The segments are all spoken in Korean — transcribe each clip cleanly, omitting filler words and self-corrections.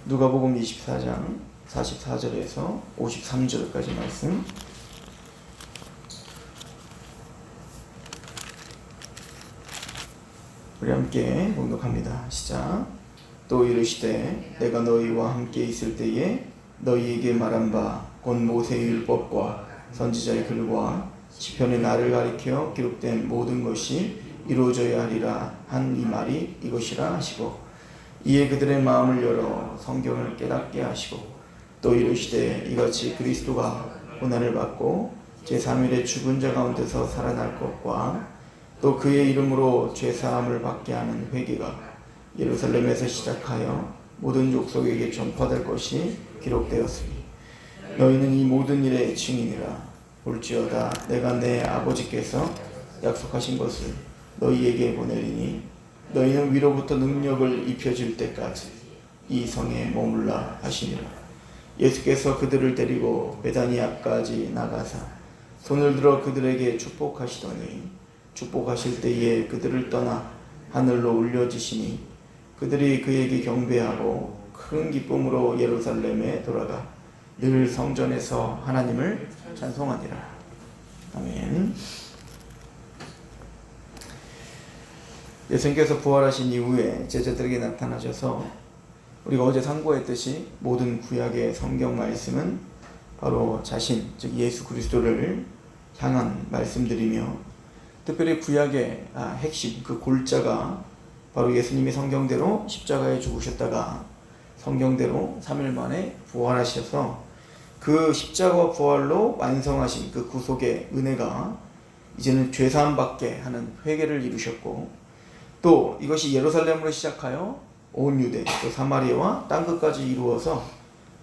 누가복음 24장 44절에서 53절까지 말씀. 우리 함께 봉독합니다. 시작. 또 이르시되 내가 너희와 함께 있을 때에 너희에게 말한 바 곧 모세의 율법과 선지자의 글과 시편의 나를 가리켜 기록된 모든 것이 이루어져야 하리라 한 이 말이 이것이라 하시고, 이에 그들의 마음을 열어 성경을 깨닫게 하시고, 또 이르시되 이같이 그리스도가 고난을 받고 제3일에 죽은 자 가운데서 살아날 것과 또 그의 이름으로 죄사함을 받게 하는 회개가 예루살렘에서 시작하여 모든 족속에게 전파될 것이 기록되었으니 너희는 이 모든 일의 증인이라. 볼지어다 내가 내 아버지께서 약속하신 것을 너희에게 보내리니 너희는 위로부터 능력을 입혀질 때까지 이 성에 머물라 하시니라. 예수께서 그들을 데리고 베다니아까지 나가사 손을 들어 그들에게 축복하시더니 축복하실 때에 그들을 떠나 하늘로 올려지시니 그들이 그에게 경배하고 큰 기쁨으로 예루살렘에 돌아가 늘 성전에서 하나님을 찬송하니라. 아멘. 예수님께서 부활하신 이후에 제자들에게 나타나셔서 우리가 어제 상고했듯이 모든 구약의 성경 말씀은 바로 자신, 즉 예수 그리스도를 향한 말씀들이며, 특별히 구약의 핵심, 그 골자가 바로 예수님이 성경대로 십자가에 죽으셨다가 성경대로 3일 만에 부활하셔서 그 십자가와 부활로 완성하신 그 구속의 은혜가 이제는 죄사함 받게 하는 회개를 이루셨고, 또 이것이 예루살렘으로 시작하여 온 유대 또 사마리아와 땅끝까지 이루어서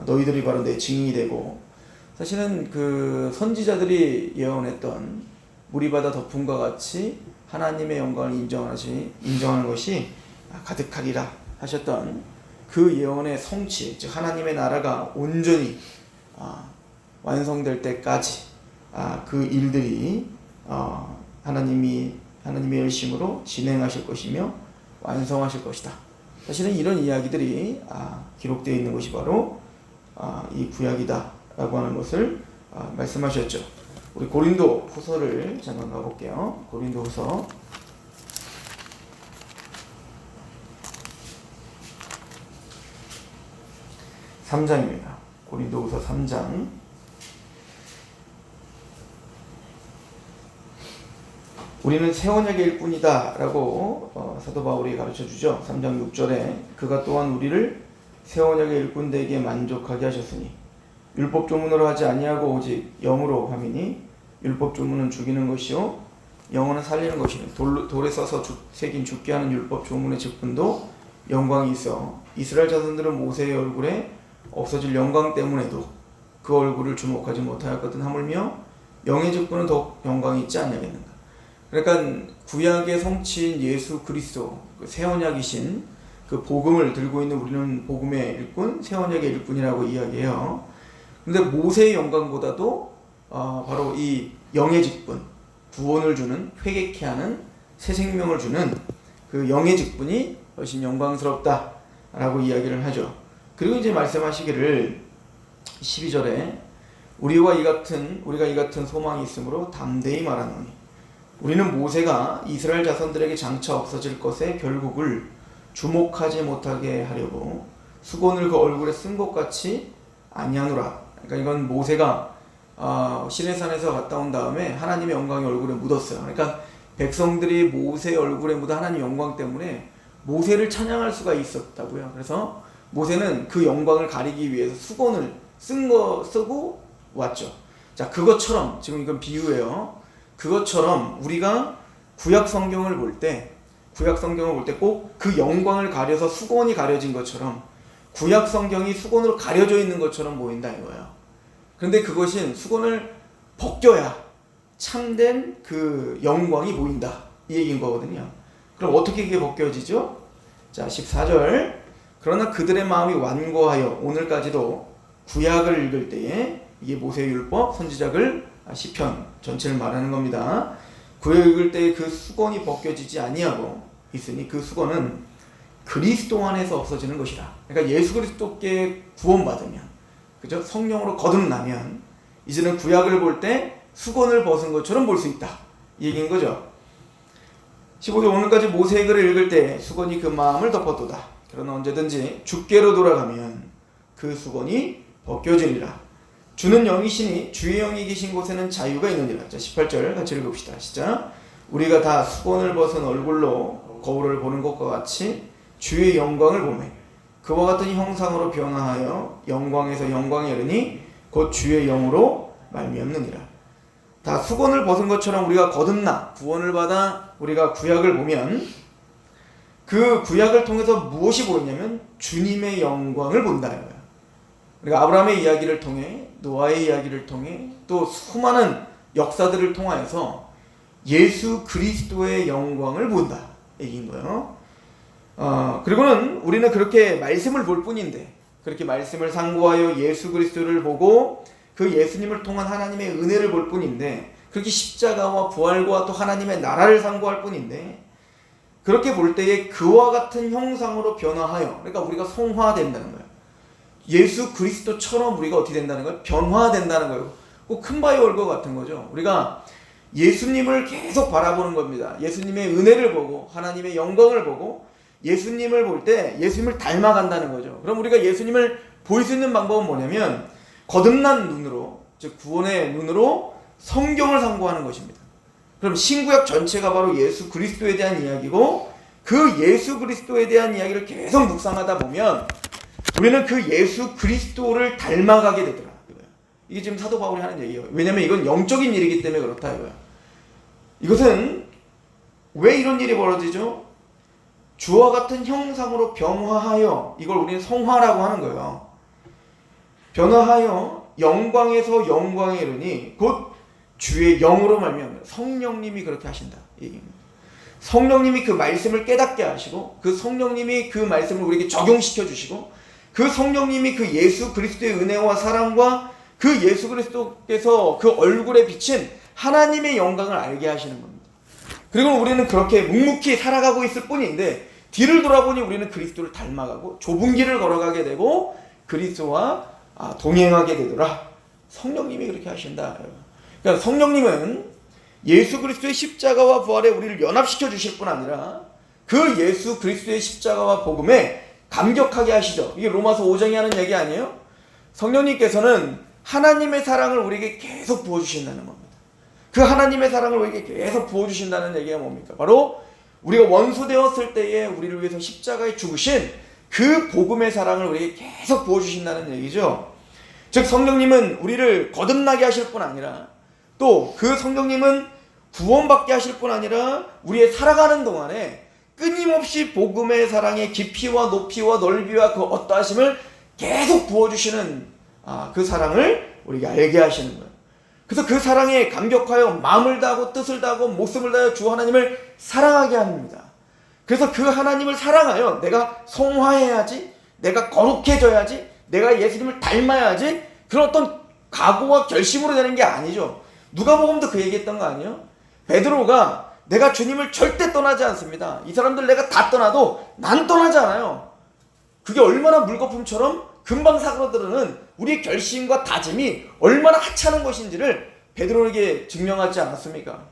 너희들이 바로 내 증인이 되고, 사실은 그 선지자들이 예언했던 물이 바다 덮음과 같이 하나님의 영광을 인정하는 것이 가득하리라 하셨던 그 예언의 성취, 즉 하나님의 나라가 온전히 완성될 때까지 그 일들이 하나님의 열심으로 진행하실 것이며 완성하실 것이다. 사실은 이런 이야기들이 기록되어 있는 것이 바로 이 구약이다 라고 하는 것을 말씀하셨죠. 우리 고린도 후서를 잠깐 가볼게요. 고린도 후서 3장입니다. 고린도 후서 3장. 우리는 새 언약의 일꾼이다 라고 사도 바울이 가르쳐주죠. 3장 6절에 그가 또한 우리를 새 언약의 일꾼 되게 만족하게 하셨으니 율법 조문으로 하지 아니하고 오직 영으로 함이니 율법 조문은 죽이는 것이요 영어는 살리는 것이니 돌에 써서 새긴 죽게 하는 율법 조문의 직분도 영광이 있어 이스라엘 자손들은 모세의 얼굴에 없어질 영광 때문에도 그 얼굴을 주목하지 못하였거든 하물며 영의 직분은 더욱 영광이 있지 아니하겠는가. 그러니까 구약의 성취인 예수 그리스도, 그 새 언약이신 그 복음을 들고 있는 우리는 복음의 일꾼, 새 언약의 일꾼이라고 이야기해요. 근데 모세의 영광보다도 바로 이 영의 직분, 구원을 주는, 회개케 하는, 새 생명을 주는 그 영의 직분이 훨씬 영광스럽다라고 이야기를 하죠. 그리고 이제 말씀하시기를 12절에 우리가 이 같은 소망이 있으므로 담대히 말하노니 우리는 모세가 이스라엘 자손들에게 장차 없어질 것의 결국을 주목하지 못하게 하려고 수건을 그 얼굴에 쓴 것 같이 아니하노라. 그러니까 이건 모세가 시내산에서 갔다 온 다음에 하나님의 영광이 얼굴에 묻었어요. 그러니까 백성들이 모세의 얼굴에 묻은 하나님의 영광 때문에 모세를 찬양할 수가 있었다고요. 그래서 모세는 그 영광을 가리기 위해서 수건을 쓰고 왔죠. 자, 그것처럼 지금 이건 비유예요. 그것처럼 우리가 구약 성경을 볼 때 꼭 그 영광을 가려서 수건이 가려진 것처럼 구약 성경이 수건으로 가려져 있는 것처럼 보인다 이거예요. 그런데 그것은 수건을 벗겨야 참된 그 영광이 보인다 이 얘기인 거거든요. 그럼 어떻게 이게 벗겨지죠? 자, 14절. 그러나 그들의 마음이 완고하여 오늘까지도 구약을 읽을 때에 이게 모세의 율법, 선지자글, 시편 전체를 말하는 겁니다. 구약 읽을 때에 그 수건이 벗겨지지 아니하고 있으니 그 수건은 그리스도 안에서 없어지는 것이라. 그러니까 예수 그리스도께 구원받으면, 그죠? 성령으로 거듭나면 이제는 구약을 볼 때 수건을 벗은 것처럼 볼 수 있다, 이 얘기인 거죠. 15절 오늘까지 모세의 글을 읽을 때 수건이 그 마음을 덮었도다. 그러나 언제든지 주께로 돌아가면 그 수건이 벗겨지리라. 주는 영이시니 주의 영이 계신 곳에는 자유가 있느니라. 자, 18절 같이 읽읍시다. 시작. 우리가 다 수건을 벗은 얼굴로 거울을 보는 것과 같이 주의 영광을 보매 그와 같은 형상으로 변화하여 영광에서 영광에 이르니 곧 주의 영으로 말미암느니라. 다 수건을 벗은 것처럼 우리가 거듭나 구원을 받아 우리가 구약을 보면 그 구약을 통해서 무엇이 보이냐면 주님의 영광을 본다. 우리가 아브라함의 이야기를 통해, 노아의 이야기를 통해, 또 수많은 역사들을 통하여서 예수 그리스도의 영광을 본다 얘기인 거예요. 그리고는 우리는 그렇게 말씀을 볼 뿐인데, 그렇게 말씀을 상고하여 예수 그리스도를 보고 그 예수님을 통한 하나님의 은혜를 볼 뿐인데, 그렇게 십자가와 부활과 또 하나님의 나라를 상고할 뿐인데, 그렇게 볼 때에 그와 같은 형상으로 변화하여, 그러니까 우리가 성화된다는 거예요. 예수 그리스도처럼 우리가 어떻게 된다는 거예요? 변화된다는 거예요. 꼭 큰 바위 올것 같은 거죠. 우리가 예수님을 계속 바라보는 겁니다. 예수님의 은혜를 보고 하나님의 영광을 보고 예수님을 볼 때 예수님을 닮아간다는 거죠. 그럼 우리가 예수님을 볼 수 있는 방법은 뭐냐면 거듭난 눈으로, 즉 구원의 눈으로 성경을 상고하는 것입니다. 그럼 신구약 전체가 바로 예수 그리스도에 대한 이야기고, 그 예수 그리스도에 대한 이야기를 계속 묵상하다 보면 우리는 그 예수 그리스도를 닮아가게 되더라. 이게 지금 사도 바울이 하는 얘기예요. 왜냐면 이건 영적인 일이기 때문에 그렇다 이거야. 이것은 왜 이런 일이 벌어지죠? 주와 같은 형상으로 변화하여, 이걸 우리는 성화라고 하는 거예요. 변화하여 영광에서 영광에 이르니 곧 주의 영으로 말미암아. 성령님이 그렇게 하신다 이 얘기입니다. 성령님이 그 말씀을 깨닫게 하시고, 그 성령님이 그 말씀을 우리에게 적용시켜 주시고, 그 성령님이 그 예수 그리스도의 은혜와 사랑과 그 예수 그리스도께서 그 얼굴에 비친 하나님의 영광을 알게 하시는 겁니다. 그리고 우리는 그렇게 묵묵히 살아가고 있을 뿐인데, 뒤를 돌아보니 우리는 그리스도를 닮아가고 좁은 길을 걸어가게 되고 그리스도와 동행하게 되더라. 성령님이 그렇게 하신다. 그러니까 성령님은 예수 그리스도의 십자가와 부활에 우리를 연합시켜 주실 뿐 아니라 그 예수 그리스도의 십자가와 복음에 감격하게 하시죠. 이게 로마서 5장이 하는 얘기 아니에요? 성령님께서는 하나님의 사랑을 우리에게 계속 부어주신다는 겁니다. 그 하나님의 사랑을 우리에게 계속 부어주신다는 얘기가 뭡니까? 바로 우리가 원수 되었을 때에 우리를 위해서 십자가에 죽으신 그 복음의 사랑을 우리에게 계속 부어주신다는 얘기죠. 즉 성령님은 우리를 거듭나게 하실 뿐 아니라, 또 그 성령님은 구원받게 하실 뿐 아니라 우리의 살아가는 동안에 끊임없이 복음의 사랑의 깊이와 높이와 넓이와 그 어떠하심을 계속 부어주시는 그 사랑을 우리가 알게 하시는 거예요. 그래서 그 사랑에 감격하여 마음을 다하고 뜻을 다하고 목숨을 다하여 주 하나님을 사랑하게 합니다. 그래서 그 하나님을 사랑하여 내가 성화해야지, 내가 거룩해져야지, 내가 예수님을 닮아야지, 그런 어떤 각오와 결심으로 되는 게 아니죠. 누가복음도 그 얘기했던 거 아니에요? 베드로가 내가 주님을 절대 떠나지 않습니다. 이 사람들 내가 다 떠나도 난 떠나지 않아요. 그게 얼마나 물거품처럼 금방 사그러드는 우리의 결심과 다짐이 얼마나 하찮은 것인지를 베드로에게 증명하지 않았습니까?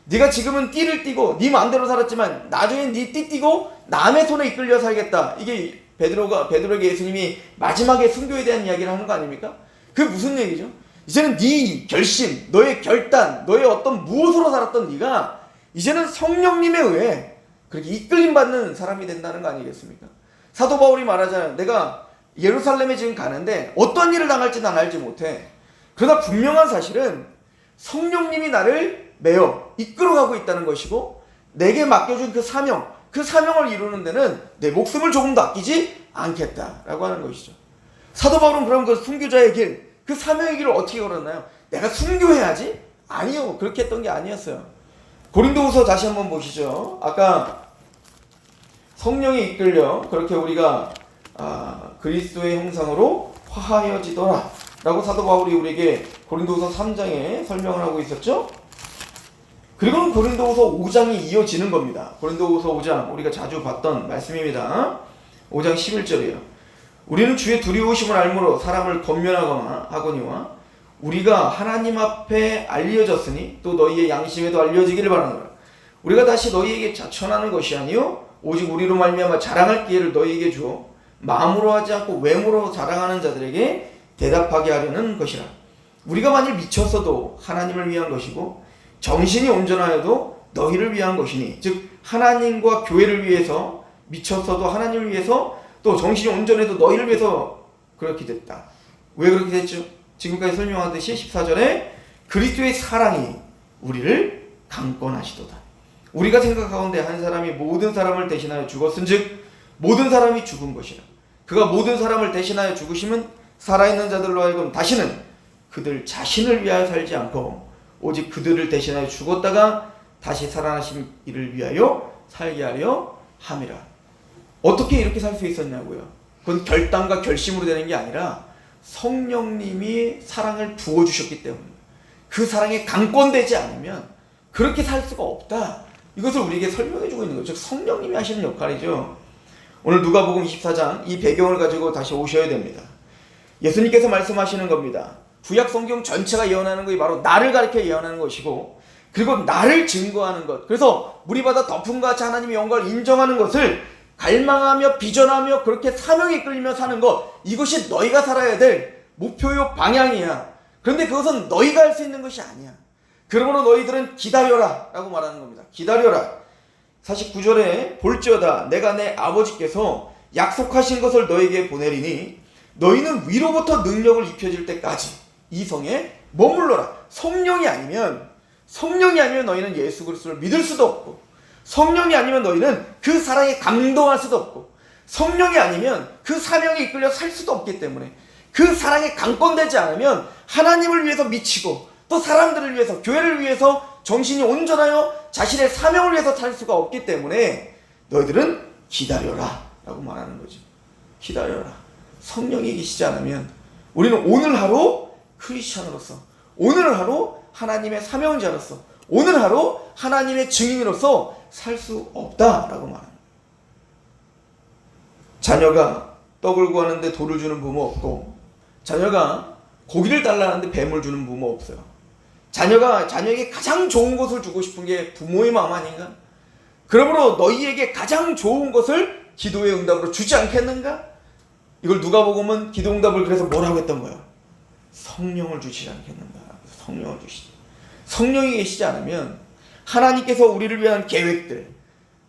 네가 지금은 띠를 띠고 네 마음대로 살았지만 나중에 네 띠 띠고 남의 손에 이끌려 살겠다. 이게 베드로에게 예수님이 마지막에 순교에 대한 이야기를 하는 거 아닙니까? 그게 무슨 얘기죠? 이제는 네 결심, 너의 결단, 너의 어떤 무엇으로 살았던 네가 이제는 성령님에 의해 그렇게 이끌림 받는 사람이 된다는 거 아니겠습니까? 사도 바울이 말하잖아요. 내가 예루살렘에 지금 가는데 어떤 일을 당할지 난 알지 못해. 그러나 분명한 사실은 성령님이 나를 메어 이끌어가고 있다는 것이고, 내게 맡겨준 그 사명을 이루는 데는 내 목숨을 조금도 아끼지 않겠다라고 하는 것이죠. 사도 바울은 그럼 그 순교자의 길, 그 사명의 길을 어떻게 걸었나요? 내가 순교해야지? 아니요. 그렇게 했던 게 아니었어요. 고린도후서 다시 한번 보시죠. 아까 성령이 이끌려 그렇게 우리가 그리스도의 형상으로 화하여지더라 라고 사도 바울이 우리에게 고린도후서 3장에 설명을 하고 있었죠. 그리고는 고린도후서 5장이 이어지는 겁니다. 고린도후서 5장 우리가 자주 봤던 말씀입니다. 5장 11절이에요. 우리는 주의 두려우심을 알므로 사람을 권면하거나 하거니와 우리가 하나님 앞에 알려졌으니 또 너희의 양심에도 알려지기를 바라노라. 우리가 다시 너희에게 자천하는 것이 아니요 오직 우리로 말미암아 자랑할 기회를 너희에게 주어 마음으로 하지 않고 외모로 자랑하는 자들에게 대답하게 하려는 것이라. 우리가 만일 미쳤어도 하나님을 위한 것이고 정신이 온전하여도 너희를 위한 것이니, 즉 하나님과 교회를 위해서 미쳤어도 하나님을 위해서, 또 정신이 온전해도 너희를 위해서 그렇게 됐다. 왜 그렇게 됐죠? 지금까지 설명하듯이 14절에 그리스도의 사랑이 우리를 강권하시도다. 우리가 생각하건대 한 사람이 모든 사람을 대신하여 죽었은즉 모든 사람이 죽은 것이라. 그가 모든 사람을 대신하여 죽으심은 살아있는 자들로 하여금 다시는 그들 자신을 위하여 살지 않고 오직 그들을 대신하여 죽었다가 다시 살아나신 이를 위하여 살게 하려 함이라. 어떻게 이렇게 살 수 있었냐고요? 그건 결단과 결심으로 되는 게 아니라 성령님이 사랑을 부어주셨기 때문에, 그 사랑에 강권되지 않으면 그렇게 살 수가 없다. 이것을 우리에게 설명해주고 있는 거죠. 성령님이 하시는 역할이죠. 오늘 누가복음 24장 이 배경을 가지고 다시 오셔야 됩니다. 예수님께서 말씀하시는 겁니다. 구약 성경 전체가 예언하는 것이 바로 나를 가리켜 예언하는 것이고, 그리고 나를 증거하는 것, 그래서 무리마다 덮음과 같이 하나님의 영광을 인정하는 것을 갈망하며 비전하며 그렇게 사명에 이끌리며 사는 것, 이것이 너희가 살아야 될 목표요 방향이야. 그런데 그것은 너희가 할 수 있는 것이 아니야. 그러므로 너희들은 기다려라 라고 말하는 겁니다. 기다려라. 49절에 볼지어다 내가 내 아버지께서 약속하신 것을 너희에게 보내리니 너희는 위로부터 능력을 입혀질 때까지 이 성에 머물러라. 성령이 아니면 너희는 예수 그리스도를 믿을 수도 없고, 성령이 아니면 너희는 그 사랑에 감동할 수도 없고, 성령이 아니면 그 사명에 이끌려 살 수도 없기 때문에, 그 사랑에 강권되지 않으면 하나님을 위해서 미치고 또 사람들을 위해서, 교회를 위해서 정신이 온전하여 자신의 사명을 위해서 살 수가 없기 때문에 너희들은 기다려라 라고 말하는 거죠. 기다려라. 성령이 계시지 않으면 우리는 오늘 하루 크리스찬으로서, 오늘 하루 하나님의 사명자로서, 오늘 하루 하나님의 증인으로서 살 수 없다라고 말합니다. 자녀가 떡을 구하는데 돌을 주는 부모 없고, 자녀가 고기를 달라는데 뱀을 주는 부모 없어요. 자녀가 자녀에게 가장 좋은 것을 주고 싶은 게 부모의 마음 아닌가? 그러므로 너희에게 가장 좋은 것을 기도의 응답으로 주지 않겠는가? 이걸 누가복음은 기도 응답을 그래서 뭐라고 했던 거예요? 성령을 주시지 않겠는가? 성령을 주시지. 성령이 계시지 않으면 하나님께서 우리를 위한 계획들,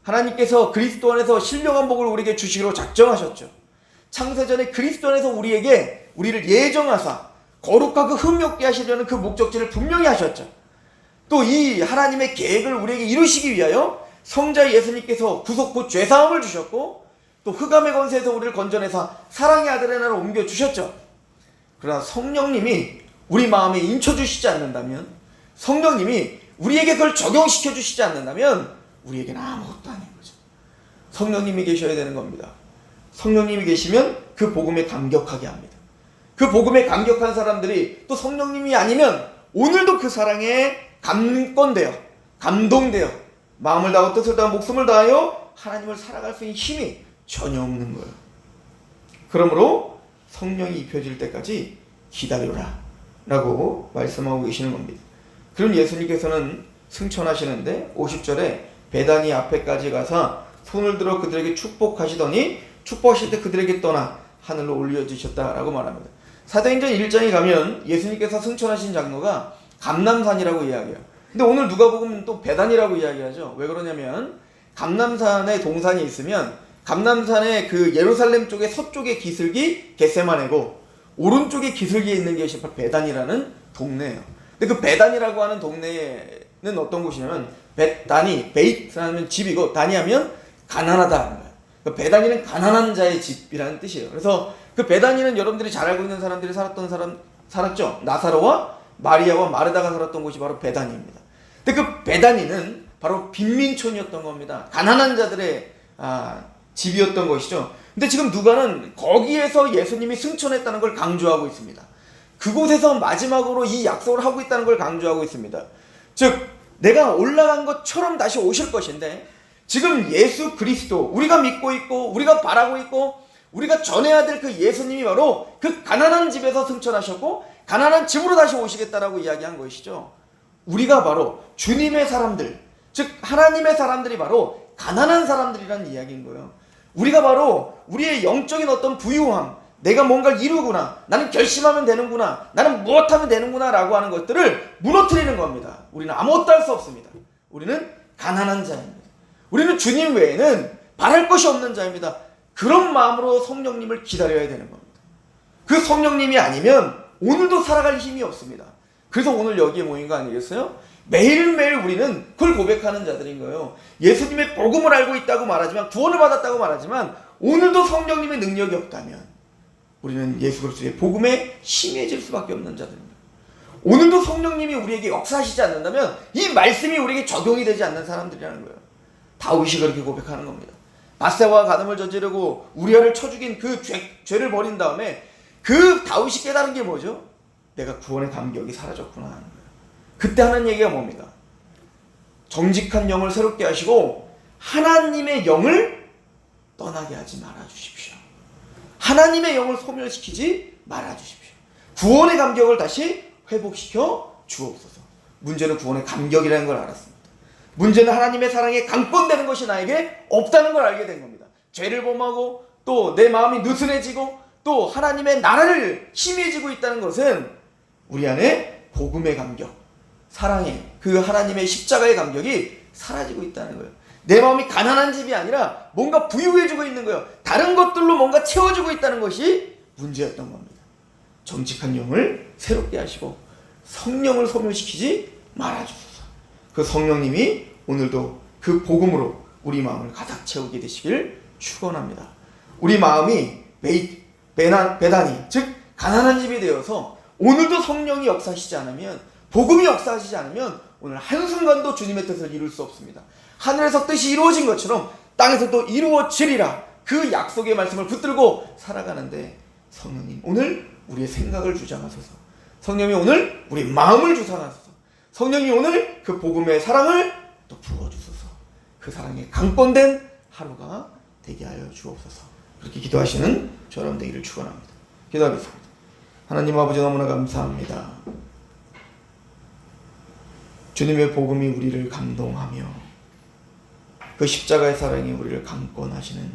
하나님께서 그리스도 안에서 신령한 복을 우리에게 주시기로 작정하셨죠. 창세전에 그리스도 안에서 우리를 예정하사 거룩하고 흠없게 하시려는 그 목적지를 분명히 하셨죠. 또 이 하나님의 계획을 우리에게 이루시기 위하여 성자 예수님께서 구속 곧 죄사함을 주셨고, 또 흑암의 권세에서 우리를 건져내사 사랑의 아들의 나라로 옮겨주셨죠. 그러나 성령님이 우리 마음에 인쳐주시지 않는다면, 성령님이 우리에게 그걸 적용시켜 주시지 않는다면 우리에게는 아무것도 아닌 거죠. 성령님이 계셔야 되는 겁니다. 성령님이 계시면 그 복음에 감격하게 합니다. 그 복음에 감격한 사람들이 또 성령님이 아니면 오늘도 그 사랑에 감동되어 마음을 다하고 뜻을 다하고 목숨을 다하여 하나님을 살아갈 수 있는 힘이 전혀 없는 거예요. 그러므로 성령이 입혀질 때까지 기다려라 라고 말씀하고 계시는 겁니다. 그럼 예수님께서는 승천하시는데 50절에 베다니 앞에까지 가서 손을 들어 그들에게 축복하시더니 축복하실 때 그들에게 떠나 하늘로 올려주셨다라고 말합니다. 사도행전 1장에 가면 예수님께서 승천하신 장로가 감람산이라고 이야기해요. 근데 오늘 누가복음은 또 베단이라고 이야기하죠. 왜 그러냐면 감람산에 동산이 있으면 감람산의 그 예루살렘 쪽의 서쪽의 기슭이 겟세마네고 오른쪽에 기슭에 있는 것이 바로 베단이라는 동네예요. 근데 그 베단이라고 하는 동네는 어떤 곳이냐면 베이트라는 집이고 다니하면 가난하다는 거예요. 그러니까 베다니는 가난한 자의 집이라는 뜻이에요. 그래서 그 베다니는 여러분들이 잘 알고 있는 사람들이 살았죠. 나사로와 마리아와 마르다가 살았던 곳이 바로 베다니입니다. 근데 그 베다니는 바로 빈민촌이었던 겁니다. 가난한 자들의 집이었던 것이죠. 근데 지금 누가는 거기에서 예수님이 승천했다는 걸 강조하고 있습니다. 그곳에서 마지막으로 이 약속을 하고 있다는 걸 강조하고 있습니다. 즉 내가 올라간 것처럼 다시 오실 것인데, 지금 예수 그리스도, 우리가 믿고 있고 우리가 바라고 있고 우리가 전해야 될 그 예수님이 바로 그 가난한 집에서 승천하셨고 가난한 집으로 다시 오시겠다라고 이야기한 것이죠. 우리가 바로 주님의 사람들, 즉 하나님의 사람들이 바로 가난한 사람들이라는 이야기인 거예요. 우리가 바로 우리의 영적인 어떤 부유함, 내가 뭔가를 이루구나, 나는 결심하면 되는구나, 나는 무엇하면 되는구나 라고 하는 것들을 무너뜨리는 겁니다. 우리는 아무것도 할 수 없습니다. 우리는 가난한 자입니다. 우리는 주님 외에는 바랄 것이 없는 자입니다. 그런 마음으로 성령님을 기다려야 되는 겁니다. 그 성령님이 아니면 오늘도 살아갈 힘이 없습니다. 그래서 오늘 여기에 모인 거 아니겠어요? 매일매일 우리는 그걸 고백하는 자들인 거예요. 예수님의 복음을 알고 있다고 말하지만, 구원을 받았다고 말하지만 오늘도 성령님의 능력이 없다면 우리는 예수 그리스도의 복음에 심해질 수밖에 없는 자들입니다. 오늘도 성령님이 우리에게 역사하시지 않는다면 이 말씀이 우리에게 적용이 되지 않는 사람들이라는 거예요. 다윗이 그렇게 고백하는 겁니다. 밧세바와 간음을 저지르고 우리아를 쳐 죽인 그 죄를 버린 다음에 그 다윗이 깨달은 게 뭐죠? 내가 구원의 감격이 사라졌구나 하는 거예요. 그때 하는 얘기가 뭡니까? 정직한 영을 새롭게 하시고 하나님의 영을 떠나게 하지 말아 주십시오. 하나님의 영을 소멸시키지 말아 주십시오. 구원의 감격을 다시 회복시켜 주옵소서. 문제는 구원의 감격이라는 걸 알았습니다. 문제는 하나님의 사랑에 강권되는 것이 나에게 없다는 걸 알게 된 겁니다. 죄를 범하고 또 내 마음이 느슨해지고 또 하나님의 나라를 희미해지고 있다는 것은 우리 안에 복음의 감격, 사랑의 그 하나님의 십자가의 감격이 사라지고 있다는 거예요. 내 마음이 가난한 집이 아니라 뭔가 부유해지고 있는 거예요. 다른 것들로 뭔가 채워지고 있다는 것이 문제였던 겁니다. 정직한 영을 새롭게 하시고 성령을 소멸시키지 말아주소서. 그 성령님이 오늘도 그 복음으로 우리 마음을 가득 채우게 되시길 축원합니다. 우리 마음이 배단이, 즉 가난한 집이 되어서 오늘도 성령이 역사하시지 않으면, 복음이 역사하시지 않으면 오늘 한순간도 주님의 뜻을 이룰 수 없습니다. 하늘에서 뜻이 이루어진 것처럼 땅에서도 이루어지리라, 그 약속의 말씀을 붙들고 살아가는데 성령님 오늘 우리의 생각을 주장하소서. 성령님 오늘 우리 마음을 주장하소서. 성령이 오늘 그 복음의 사랑을 또 부어주소서. 그 사랑에 강권된 하루가 되게 하여 주옵소서. 그렇게 기도하시는 저 여러분 되기를 축원합니다. 기도하겠습니다. 하나님 아버지, 너무나 감사합니다. 주님의 복음이 우리를 감동하며 그 십자가의 사랑이 우리를 강권하시는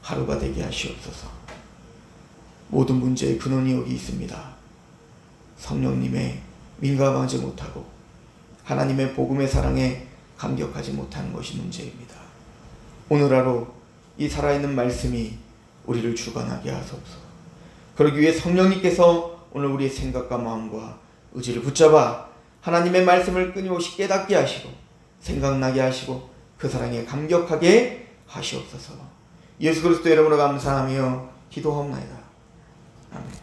하루가 되게 하시옵소서. 모든 문제의 근원이 여기 있습니다. 성령님의 민감하지 못하고 하나님의 복음의 사랑에 감격하지 못하는 것이 문제입니다. 오늘 하루 이 살아있는 말씀이 우리를 주관하게 하소서. 그러기 위해 성령님께서 오늘 우리의 생각과 마음과 의지를 붙잡아 하나님의 말씀을 끊임없이 깨닫게 하시고 생각나게 하시고 그 사랑에 감격하게 하시옵소서. 예수 그리스도의 이름으로 감사하며 기도하옵나이다. 아멘.